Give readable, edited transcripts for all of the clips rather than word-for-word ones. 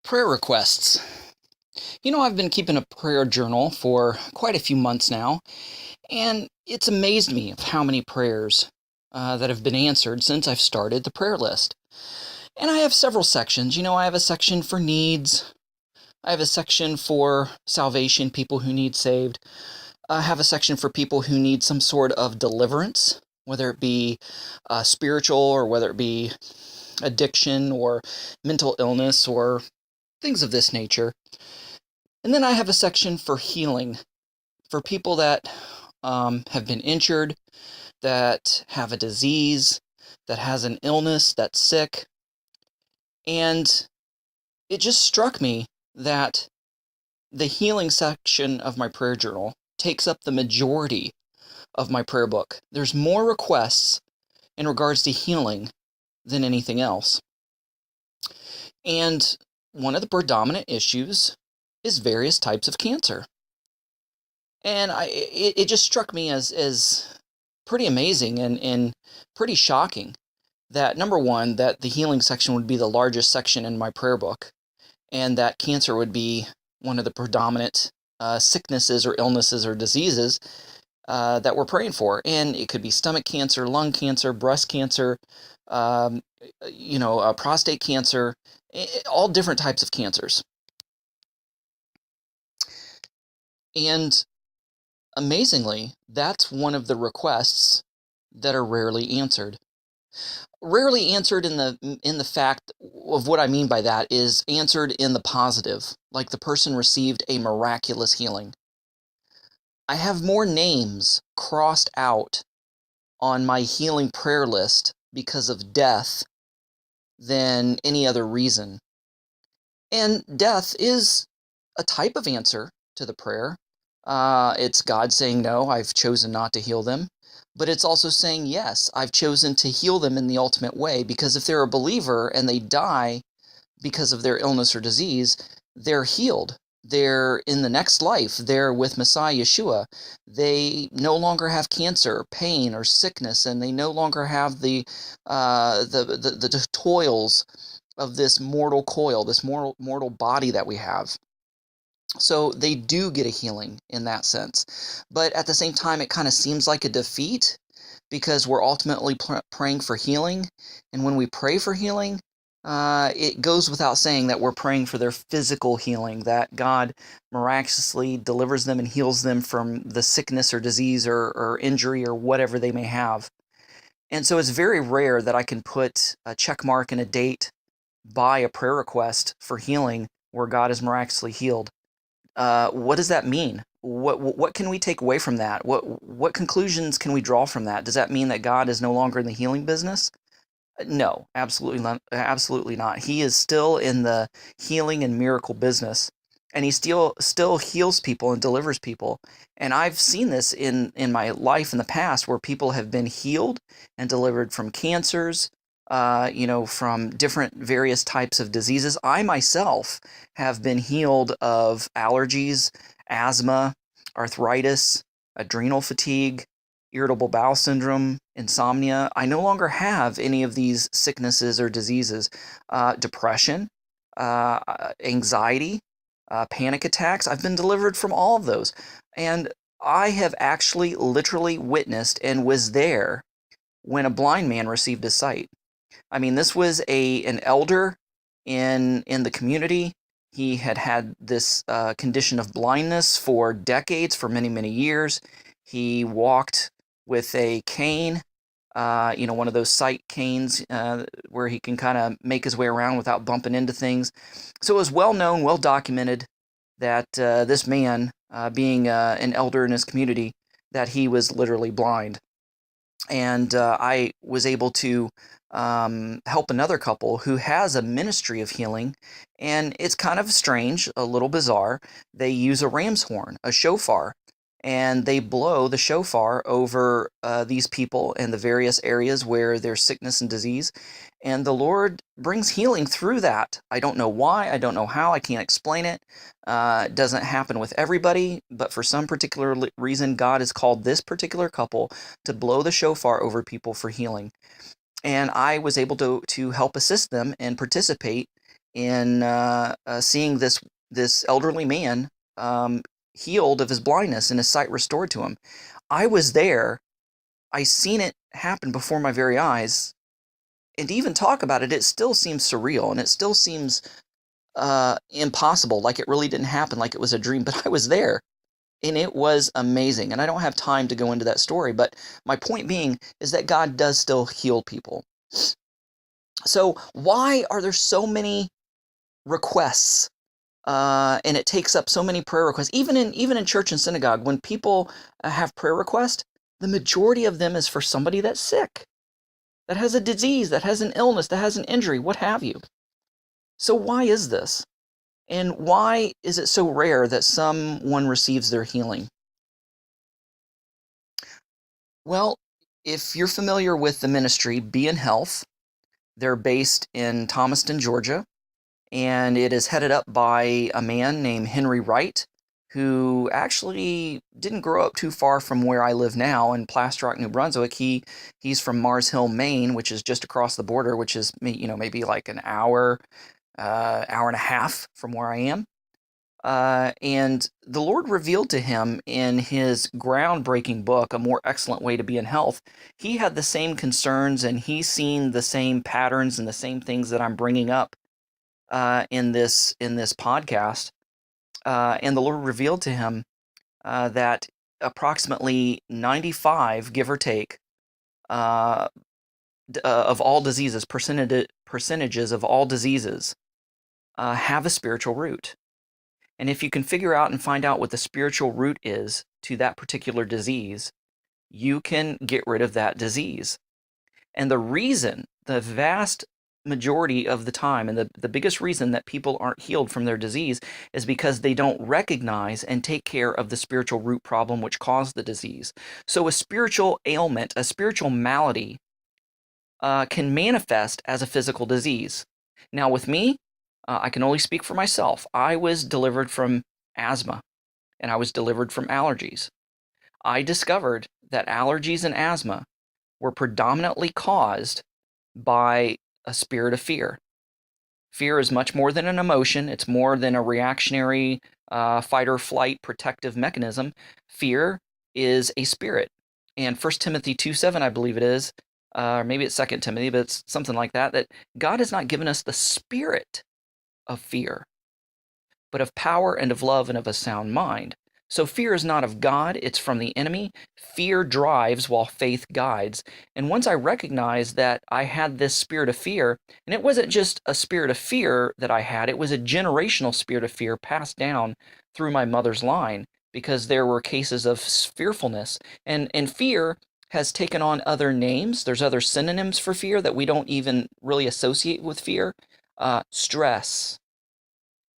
Prayer requests. I've been keeping a prayer journal for quite a few months now, and it's amazed me of how many prayers that have been answered since I've started the prayer list. And I have several sections. I have a section for needs. I have a section for salvation, people who need saved. I have a section for people who need some sort of deliverance, whether it be spiritual or whether it be addiction or mental illness or things of this nature. And then I have a section for healing, for people that have been injured, that have a disease, that has an illness, that's sick. And it just struck me that the healing section of my prayer journal takes up the majority of my prayer book. There's more requests in regards to healing than anything else. And one of the predominant issues is various types of cancer. And it just struck me as pretty amazing and pretty shocking that, number one, that the healing section would be the largest section in my prayer book, and that cancer would be one of the predominant sicknesses or illnesses or diseases that we're praying for. And it could be stomach cancer, lung cancer, breast cancer, prostate cancer, all different types of cancers. And amazingly, that's one of the requests that are rarely answered. Rarely answered in the fact of what I mean by that is answered in the positive, like the person received a miraculous healing. I have more names crossed out on my healing prayer list because of death than any other reason. And death is a type of answer to the prayer. It's God saying, no, I've chosen not to heal them. But it's also saying, yes, I've chosen to heal them in the ultimate way, because if they're a believer and they die because of their illness or disease, they're healed. They're in the next life. They're with Messiah Yeshua. They no longer have cancer, pain, or sickness, and they no longer have the toils of this mortal coil, this mortal body that we have. So they do get a healing in that sense. But at the same time, it kind of seems like a defeat because we're ultimately praying for healing. And when we pray for healing, it goes without saying that we're praying for their physical healing, that God miraculously delivers them and heals them from the sickness or disease or injury or whatever they may have. And so it's very rare that I can put a check mark and a date by a prayer request for healing where God is miraculously healed. What does that mean? What can we take away from that? What conclusions can we draw from that? Does that mean that God is no longer in the healing business? No, absolutely not. Absolutely not. He is still in the healing and miracle business, and he still heals people and delivers people. And I've seen this in my life in the past, where people have been healed and delivered from cancers, from different various types of diseases. I myself have been healed of allergies, asthma, arthritis, adrenal fatigue, irritable bowel syndrome, insomnia. I no longer have any of these sicknesses or diseases. Depression, anxiety, panic attacks. I've been delivered from all of those. And I have actually literally witnessed and was there when a blind man received his sight. I mean, this was an elder in the community. He had this condition of blindness for decades, for many, many years. He walked with a cane, one of those sight canes where he can kind of make his way around without bumping into things. So it was well known, well documented that this man, being an elder in his community, that he was literally blind. And I was able to help another couple who has a ministry of healing, and it's kind of strange, a little bizarre. They use a ram's horn, a shofar, and they blow the shofar over these people in the various areas where there's sickness and disease, and the Lord brings healing through that. I don't know why, I don't know how, I can't explain it. It doesn't happen with everybody, but for some particular reason, God has called this particular couple to blow the shofar over people for healing. And I was able to help assist them and participate in seeing this elderly man healed of his blindness and his sight restored to him. I was there. I seen it happen before my very eyes, and to even talk about it, it still seems surreal, and it still seems impossible, like it really didn't happen, like it was a dream. But I was there, and it was amazing. And I don't have time to go into that story, but my point being is that God does still heal people. So why are there so many requests? And it takes up so many prayer requests, even in church and synagogue. When people have prayer requests, the majority of them is for somebody that's sick, that has a disease, that has an illness, that has an injury, what have you. So why is this? And why is it so rare that someone receives their healing? Well, if you're familiar with the ministry, Be in Health, they're based in Thomaston, Georgia, and it is headed up by a man named Henry Wright, who actually didn't grow up too far from where I live now in Plaster Rock, New Brunswick. He's from Mars Hill, Maine, which is just across the border, which is maybe like an hour, hour and a half from where I am. And the Lord revealed to him in his groundbreaking book, A More Excellent Way to Be in Health. He had the same concerns, and he's seen the same patterns and the same things that I'm bringing up in this podcast. And the Lord revealed to him that approximately 95, give or take, of all diseases, percentages of all diseases have a spiritual root. And if you can figure out and find out what the spiritual root is to that particular disease, you can get rid of that disease. And the reason, the vast majority of the time, and the biggest reason that people aren't healed from their disease is because they don't recognize and take care of the spiritual root problem which caused the disease. So a spiritual ailment, a spiritual malady, can manifest as a physical disease. Now with me, I can only speak for myself. I was delivered from asthma, and I was delivered from allergies. I discovered that allergies and asthma were predominantly caused by a spirit of fear. Fear is much more than an emotion. It's more than a reactionary fight or flight protective mechanism. Fear is a spirit. And 1 Timothy 2:7, I believe it is, or maybe it's 2 Timothy, but it's something like that, that God has not given us the spirit of fear, but of power and of love and of a sound mind. So fear is not of God, it's from the enemy. Fear drives while faith guides. And once I recognized that I had this spirit of fear, and it wasn't just a spirit of fear that I had, it was a generational spirit of fear passed down through my mother's line, because there were cases of fearfulness. And fear has taken on other names. There's other synonyms for fear that we don't even really associate with fear. Stress,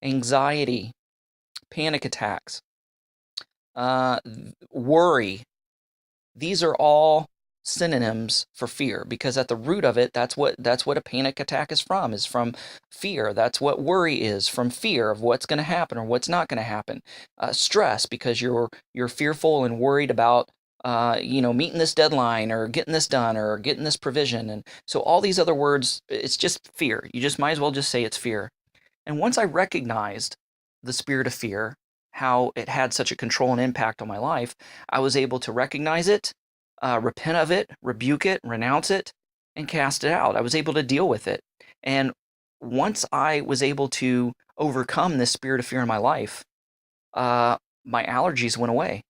anxiety, panic attacks, worry. These are all synonyms for fear, because at the root of it, that's what a panic attack is from fear. That's what worry is, from fear of what's going to happen or what's not going to happen. Stress, because you're fearful and worried about meeting this deadline or getting this done or getting this provision. And so all these other words, it's just fear. You just might as well just say it's fear. And once I recognized the spirit of fear, how it had such a control and impact on my life, I was able to recognize it, repent of it, rebuke it, renounce it, and cast it out. I was able to deal with it. And once I was able to overcome this spirit of fear in my life, my allergies went away.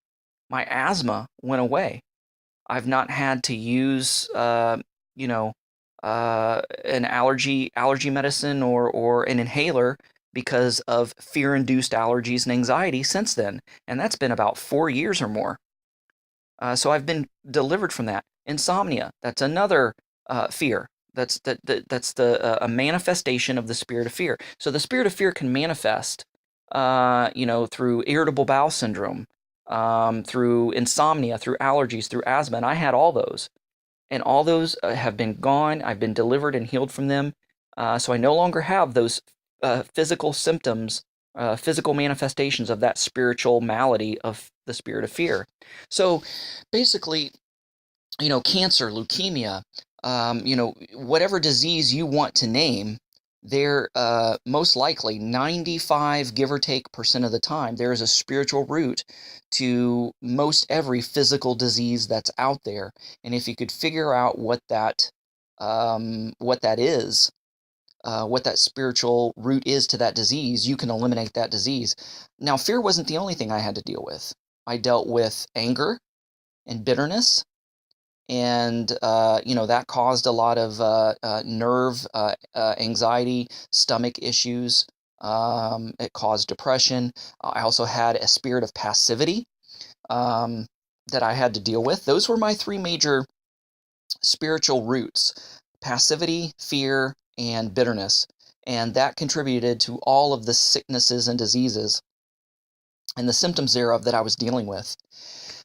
My asthma went away. I've not had to use, an allergy medicine or an inhaler because of fear-induced allergies and anxiety since then, and that's been about 4 years or more. So I've been delivered from that. Insomnia, that's another fear. That's a manifestation of the spirit of fear. So the spirit of fear can manifest, through irritable bowel syndrome, through insomnia, through allergies, through asthma, and I had all those. And all those have been gone. I've been delivered and healed from them. So I no longer have those physical symptoms, physical manifestations of that spiritual malady of the spirit of fear. So basically, cancer, leukemia, whatever disease you want to name, there most likely 95 give or take percent of the time there is a spiritual root to most every physical disease that's out there. And if you could figure out what that is, what that spiritual root is to that disease, you can eliminate that disease. Now, fear wasn't the only thing I had to deal with. I dealt with anger and bitterness, and that caused a lot of nerve anxiety, stomach issues. It caused depression. I also had a spirit of passivity um, that I had to deal with. Those were my three major spiritual roots: passivity, fear, and bitterness. And that contributed to all of the sicknesses and diseases and the symptoms thereof that I was dealing with.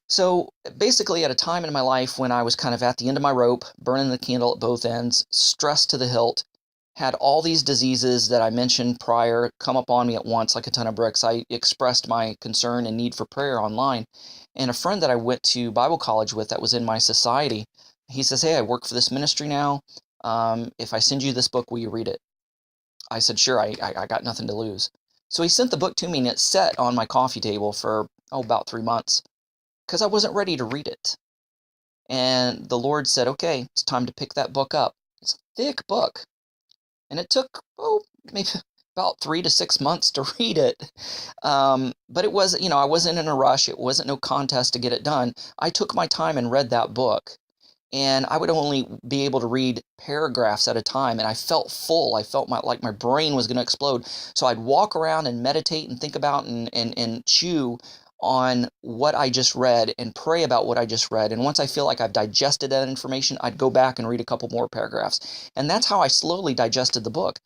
So basically, at a time in my life when I was kind of at the end of my rope, burning the candle at both ends, stressed to the hilt, had all these diseases that I mentioned prior come up on me at once like a ton of bricks, I expressed my concern and need for prayer online. And a friend that I went to Bible college with that was in my society, he says, "Hey, I work for this ministry now. If I send you this book, will you read it?" I said, "Sure, I got nothing to lose." So he sent the book to me, and it sat on my coffee table for, about 3 months because I wasn't ready to read it. And the Lord said, "Okay, it's time to pick that book up." It's a thick book. And it took, maybe about 3 to 6 months to read it. But it was, I wasn't in a rush. It wasn't no contest to get it done. I took my time and read that book. And I would only be able to read paragraphs at a time. And I felt full. I felt like my brain was going to explode. So I'd walk around and meditate and think about and chew on what I just read and pray about what I just read. And once I feel like I've digested that information, I'd go back and read a couple more paragraphs. And that's how I slowly digested the book.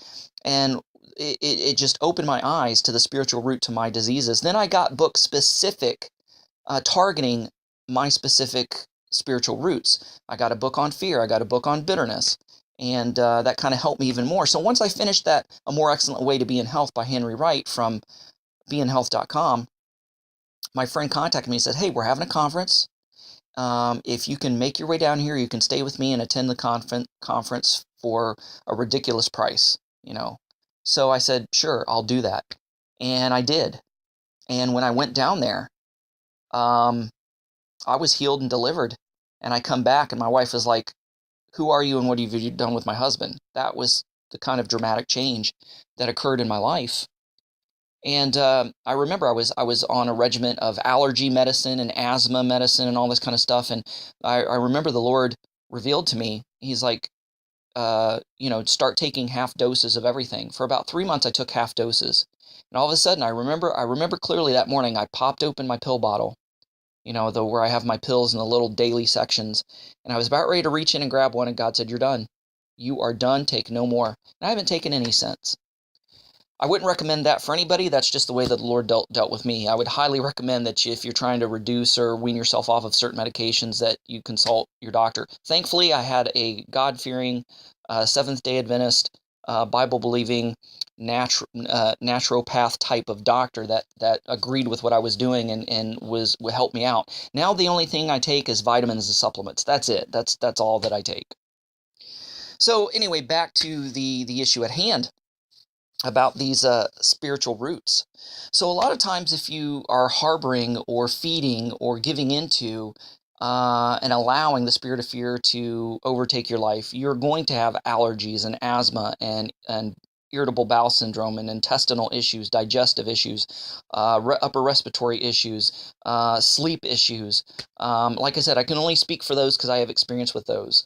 And it just opened my eyes to the spiritual root to my diseases. Then I got books specific, targeting my specific spiritual roots. I got a book on fear. I got a book on bitterness. And that kind of helped me even more. So once I finished that A More Excellent Way to Be in Health by Henry Wright from beinhealth.com, my friend contacted me and said, "Hey, we're having a conference. If you can make your way down here, you can stay with me and attend the conference for a ridiculous price. So I said, "Sure, I'll do that." And I did. And when I went down there, um, I was healed and delivered. And I come back and my wife was like, "Who are you and what have you done with my husband?" That was the kind of dramatic change that occurred in my life. And I remember I was on a regimen of allergy medicine and asthma medicine and all this kind of stuff. And I remember the Lord revealed to me, He's like, start taking half doses of everything. For about 3 months, I took half doses. And all of a sudden, I remember clearly that morning, I popped open my pill bottle, where I have my pills in the little daily sections. And I was about ready to reach in and grab one. And God said, "You're done. You are done. Take no more." And I haven't taken any since. I wouldn't recommend that for anybody. That's just the way that the Lord dealt with me. I would highly recommend that if you're trying to reduce or wean yourself off of certain medications, that you consult your doctor. Thankfully, I had a God-fearing, Seventh-day Adventist, Bible-believing, naturopath type of doctor that agreed with what I was doing and would help me out. Now the only thing I take is vitamins and supplements. That's it. That's all that I take. So anyway, back to the issue at hand about these spiritual roots. So a lot of times if you are harboring or feeding or giving into and allowing the spirit of fear to overtake your life, you're going to have allergies and asthma and irritable bowel syndrome and intestinal issues, digestive issues, upper respiratory issues, sleep issues. Like I said, I can only speak for those because I have experience with those.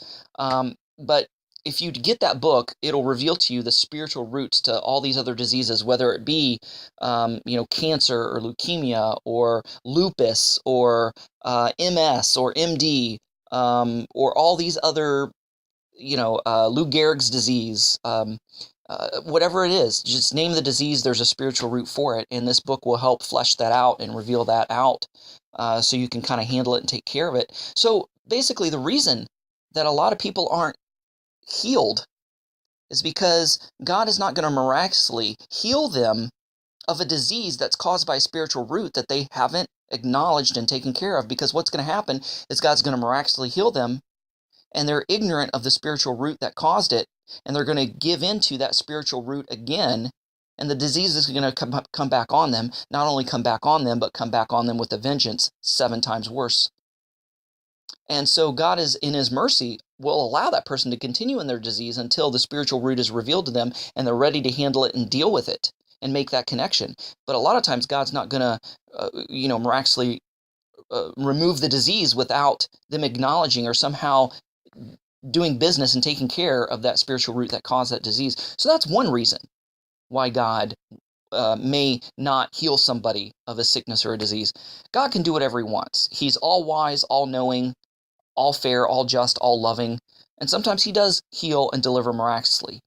But if you get that book, it'll reveal to you the spiritual roots to all these other diseases, whether it be, cancer or leukemia or lupus or MS or MD, or all these other, Lou Gehrig's disease, whatever it is, just name the disease. There's a spiritual root for it, and this book will help flesh that out and reveal that out, so you can kind of handle it and take care of it. So basically, the reason that a lot of people aren't healed is because God is not going to miraculously heal them of a disease that's caused by a spiritual root that they haven't acknowledged and taken care of. Because what's going to happen is God's going to miraculously heal them, and they're ignorant of the spiritual root that caused it, and they're going to give into that spiritual root again, and the disease is going to come back on them. Not only come back on them, but come back on them with a vengeance 7 times worse. And so God is, in his mercy, will allow that person to continue in their disease until the spiritual root is revealed to them and they're ready to handle it and deal with it and make that connection. But a lot of times God's not going to, miraculously remove the disease without them acknowledging or somehow doing business and taking care of that spiritual root that caused that disease. So that's one reason why God may not heal somebody of a sickness or a disease. God can do whatever he wants. He's all wise, all knowing, all fair, all just, all loving. And sometimes he does heal and deliver miraculously.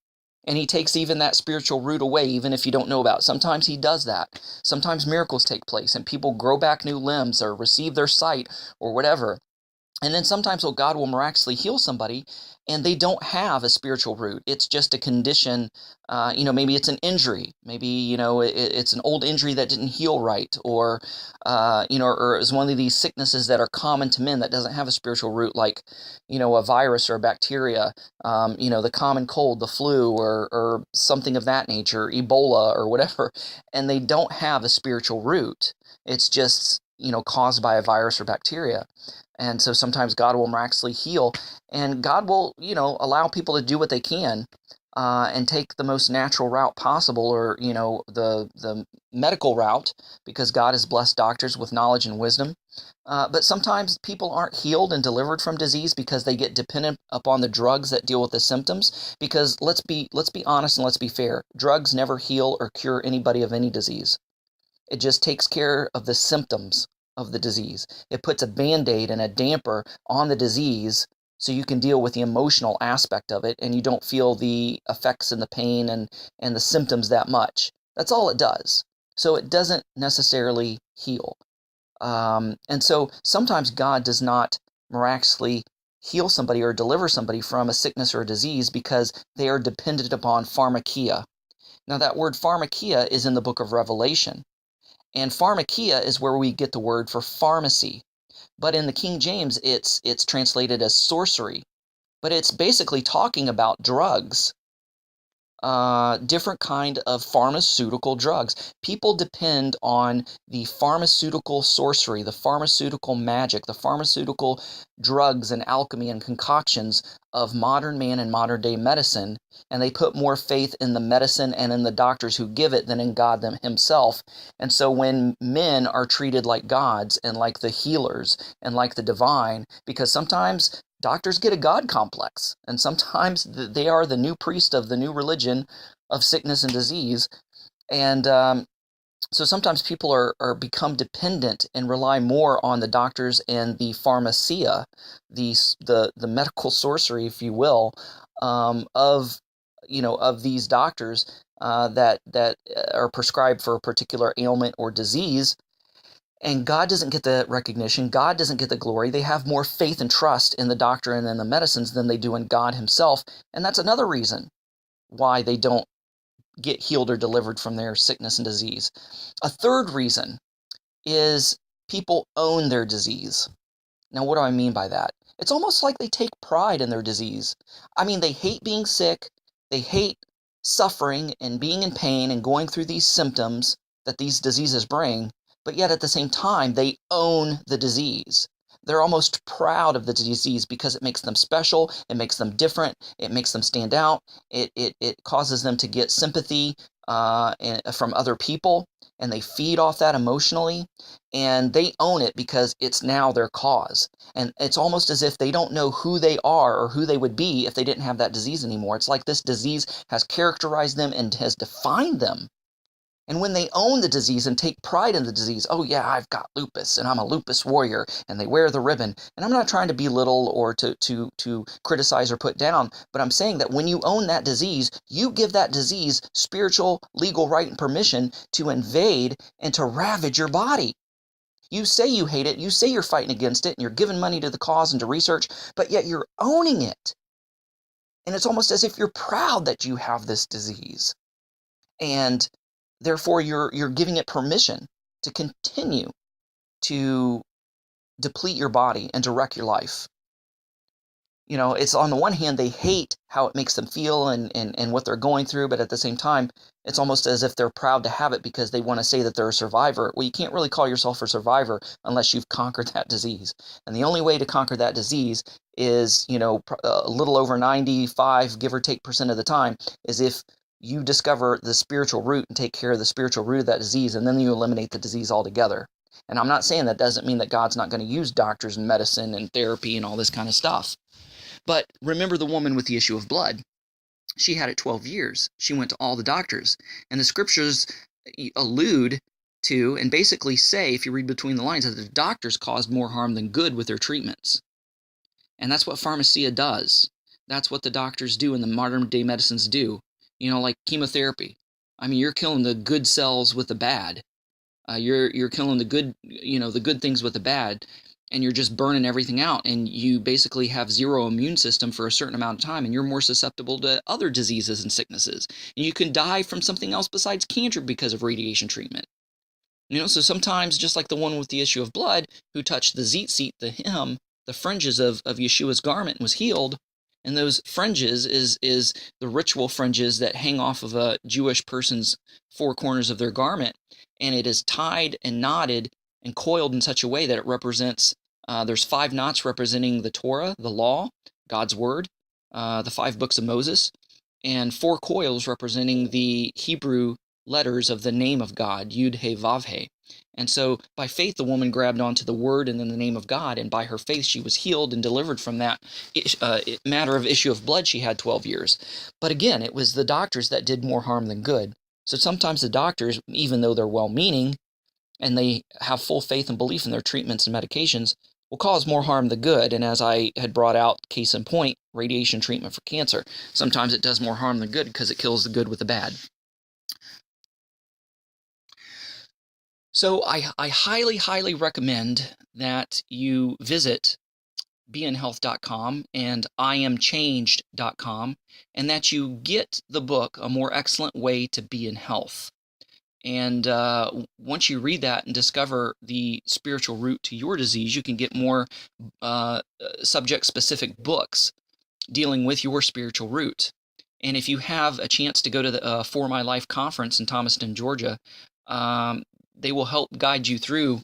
And he takes even that spiritual root away, even if you don't know about it. Sometimes he does that. Sometimes miracles take place and people grow back new limbs or receive their sight or whatever. And then sometimes God will miraculously heal somebody and they don't have a spiritual root. It's just a condition. Maybe it's an injury. Maybe, it's an old injury that didn't heal right, or it's one of these sicknesses that are common to men that doesn't have a spiritual root, like, a virus or a bacteria, the common cold, the flu, or something of that nature, Ebola or whatever, and they don't have a spiritual root. It's just, caused by a virus or bacteria. And so sometimes God will miraculously heal, and God will, allow people to do what they can and take the most natural route possible, or, the medical route, because God has blessed doctors with knowledge and wisdom. But sometimes people aren't healed and delivered from disease because they get dependent upon the drugs that deal with the symptoms. Because let's be honest and let's be fair. Drugs never heal or cure anybody of any disease. It just takes care of the symptoms of the disease. It puts a Band-Aid and a damper on the disease so you can deal with the emotional aspect of it and you don't feel the effects and the pain and the symptoms that much. That's all it does. So it doesn't necessarily heal. And so sometimes God does not miraculously heal somebody or deliver somebody from a sickness or a disease because they are dependent upon pharmakia. Now that word pharmakia is in the book of Revelation. And pharmakia is where we get the word for pharmacy. But in the King James, it's translated as sorcery. But it's basically talking about drugs. Different kind of pharmaceutical drugs. People depend on the pharmaceutical sorcery, the pharmaceutical magic, the pharmaceutical drugs and alchemy and concoctions of modern man and modern day medicine, and they put more faith in the medicine and in the doctors who give it than in God himself. And so when men are treated like gods and like the healers and like the divine, because sometimes doctors get a God complex, and sometimes they are the new priest of the new religion of sickness and disease. And so sometimes people are become dependent and rely more on the doctors and the pharmacia, the medical sorcery, if you will, of these doctors that are prescribed for a particular ailment or disease. And God doesn't get the recognition. God doesn't get the glory. They have more faith and trust in the doctor and in the medicines than they do in God himself. And that's another reason why they don't get healed or delivered from their sickness and disease. A third reason is people own their disease. Now, what do I mean by that? It's almost like they take pride in their disease. I mean, they hate being sick. They hate suffering and being in pain and going through these symptoms that these diseases bring. But yet at the same time, they own the disease. They're almost proud of the disease because it makes them special, it makes them different, it makes them stand out, it causes them to get sympathy from other people, and they feed off that emotionally, and they own it because it's now their cause. And it's almost as if they don't know who they are or who they would be if they didn't have that disease anymore. It's like this disease has characterized them and has defined them. And when they own the disease and take pride in the disease, oh yeah, I've got lupus and I'm a lupus warrior, and they wear the ribbon. And I'm not trying to belittle or to criticize or put down, but I'm saying that when you own that disease, you give that disease spiritual, legal right and permission to invade and to ravage your body. You say you hate it, you say you're fighting against it, and you're giving money to the cause and to research, but yet you're owning it. And it's almost as if you're proud that you have this disease. And therefore, you're giving it permission to continue to deplete your body and to wreck your life. It's on the one hand, they hate how it makes them feel and what they're going through, but at the same time, it's almost as if they're proud to have it because they want to say that they're a survivor. Well, you can't really call yourself a survivor unless you've conquered that disease. And the only way to conquer that disease is, a little over 95, give or take percent of the time, is if you discover the spiritual root and take care of the spiritual root of that disease, and then you eliminate the disease altogether. And I'm not saying that doesn't mean that God's not going to use doctors and medicine and therapy and all this kind of stuff. But remember the woman with the issue of blood. She had it 12 years. She went to all the doctors. And the scriptures allude to and basically say, if you read between the lines, that the doctors caused more harm than good with their treatments. And that's what pharmacia does. That's what the doctors do and the modern day medicines do. Like chemotherapy. I mean, you're killing the good cells with the bad. You're killing the good, the good things with the bad, and you're just burning everything out, and you basically have zero immune system for a certain amount of time, and you're more susceptible to other diseases and sicknesses. And you can die from something else besides cancer because of radiation treatment. So sometimes, just like the one with the issue of blood, who touched the tzitzit, the hem, the fringes of Yeshua's garment, and was healed. And those fringes is the ritual fringes that hang off of a Jewish person's four corners of their garment. And it is tied and knotted and coiled in such a way that it represents, there's 5 knots representing the Torah, the law, God's word, the 5 books of Moses, and 4 coils representing the Hebrew letters of the name of God, Yud He Vav He. And so by faith, the woman grabbed onto the word and then the name of God, and by her faith, she was healed and delivered from that matter of issue of blood she had 12 years. But again, it was the doctors that did more harm than good. So sometimes the doctors, even though they're well-meaning and they have full faith and belief in their treatments and medications, will cause more harm than good. And as I had brought out, case in point, radiation treatment for cancer. Sometimes it does more harm than good because it kills the good with the bad. So I highly, highly recommend that you visit beinhealth.com and iamchanged.com, and that you get the book, A More Excellent Way to Be in Health. And once you read that and discover the spiritual root to your disease, you can get more subject-specific books dealing with your spiritual root. And if you have a chance to go to the For My Life conference in Thomaston, Georgia, they will help guide you through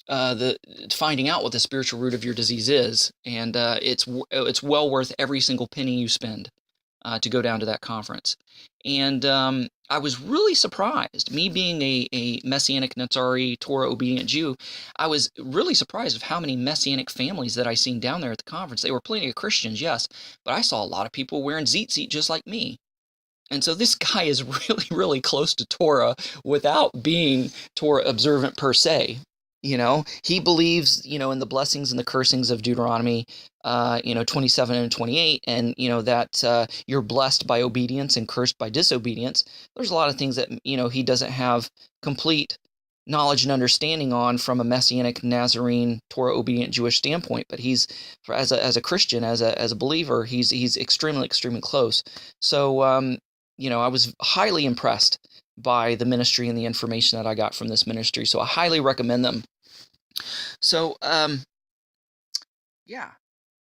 the finding out what the spiritual root of your disease is, and it's well worth every single penny you spend to go down to that conference. And I was really surprised, me being a Messianic Nazari Torah obedient Jew, I was really surprised of how many Messianic families that I seen down there at the conference. There were plenty of Christians, yes, but I saw a lot of people wearing tzitzit just like me. And so this guy is really, really close to Torah without being Torah observant per se. He believes, in the blessings and the cursings of Deuteronomy, 27 and 28, and, that you're blessed by obedience and cursed by disobedience. There's a lot of things that, he doesn't have complete knowledge and understanding on from a Messianic Nazarene Torah obedient Jewish standpoint, but he's as a Christian, as a believer, he's extremely, extremely close. So I was highly impressed by the ministry and the information that I got from this ministry. So I highly recommend them. So, yeah,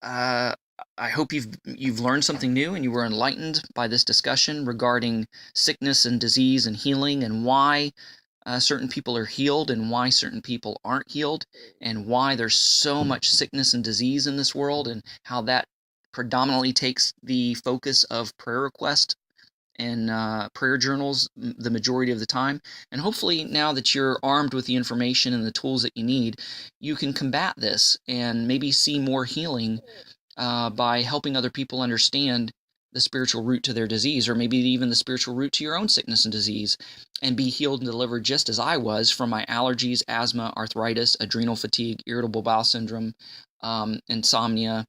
I hope you've learned something new and you were enlightened by this discussion regarding sickness and disease and healing, and why certain people are healed and why certain people aren't healed, and why there's so much sickness and disease in this world, and how that predominantly takes the focus of prayer request and prayer journals the majority of the time. And hopefully now that you're armed with the information and the tools that you need, you can combat this and maybe see more healing by helping other people understand the spiritual root to their disease, or maybe even the spiritual root to your own sickness and disease, and be healed and delivered just as I was from my allergies, asthma, arthritis, adrenal fatigue, irritable bowel syndrome, insomnia,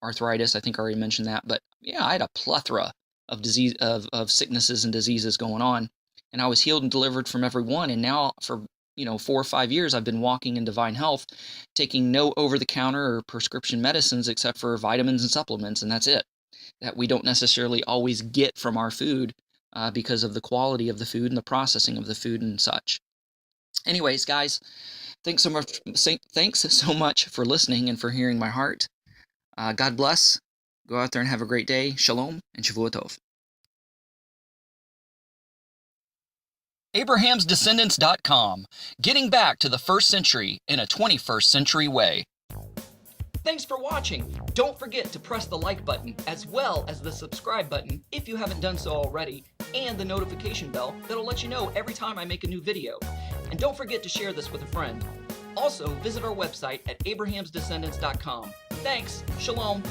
arthritis. I think I already mentioned that. But yeah, I had a plethora of disease of sicknesses and diseases going on, and I was healed and delivered from every one. And now for 4 or 5 years I've been walking in divine health, taking no over-the-counter or prescription medicines except for vitamins and supplements, and that's it, that we don't necessarily always get from our food because of the quality of the food and the processing of the food and such. Anyways, guys, thanks so much for listening and for hearing my heart. God bless. Go out there and have a great day. Shalom and Shavua Tov. AbrahamsDescendants.com, getting back to the 1st century in a 21st century way. Thanks for watching. Don't forget to press the like button as well as the subscribe button if you haven't done so already, and the notification bell that'll let you know every time I make a new video. And don't forget to share this with a friend. Also, visit our website at AbrahamsDescendants.com. Thanks. Shalom.